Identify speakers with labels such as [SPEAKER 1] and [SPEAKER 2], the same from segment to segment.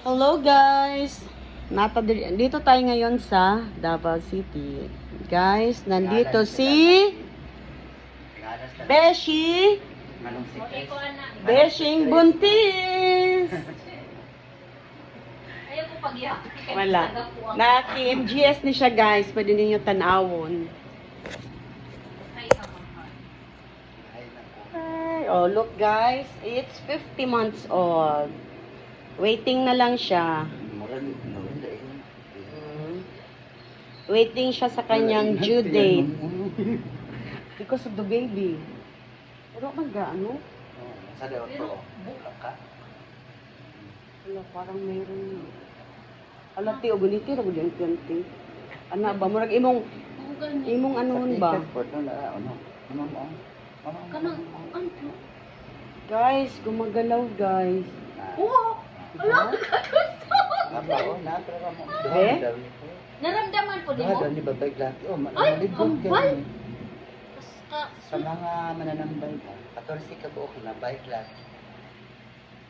[SPEAKER 1] Hello guys! Dito tayo ngayon sa Davao City. Guys, nandito si Beshi! Beshing Buntis! Wala. Naki-MGS ni siya guys. Pwede ninyo tanawon. Oh, look guys. It's 50 months old. Waiting na lang siya. Waiting siya sa kanyang due date. Because of the baby. Pero mag-ano?
[SPEAKER 2] Sa daw to, buka ka.
[SPEAKER 1] Wala, parang mayroon. Ala, ti, o ganiti, rago dyan, ti. Ana ba, murag imong anuhon ba? Guys, gumagalaw guys.
[SPEAKER 3] Oo! Ala,
[SPEAKER 1] Eh?
[SPEAKER 3] naramdaman po din mo?
[SPEAKER 2] Ni babay laki. Oh,
[SPEAKER 3] Ay,
[SPEAKER 2] malibog
[SPEAKER 3] kambal!
[SPEAKER 2] yan. Sa mga mananambay ka, 14 ka buok na bike laki.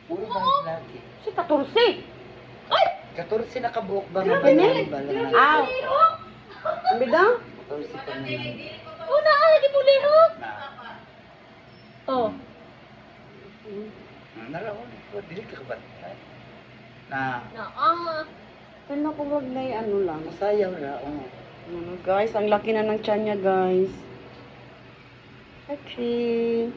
[SPEAKER 2] Puro bike laki.
[SPEAKER 1] Si 14.
[SPEAKER 3] Ay!
[SPEAKER 2] 14 na kabuok ba
[SPEAKER 1] Grabe
[SPEAKER 2] mga
[SPEAKER 1] na.
[SPEAKER 2] mananambay?
[SPEAKER 1] Aw! Ang bidang?
[SPEAKER 2] 14 ka na.
[SPEAKER 3] Una, lagi po lihok!
[SPEAKER 2] Na.
[SPEAKER 3] Oh.
[SPEAKER 2] Naraon, dili ka ba? Na,
[SPEAKER 1] Ano ko wag na ano lang.
[SPEAKER 2] masayaw na.
[SPEAKER 1] Ano guys, ang laki na ng tiyan niya guys. Okay.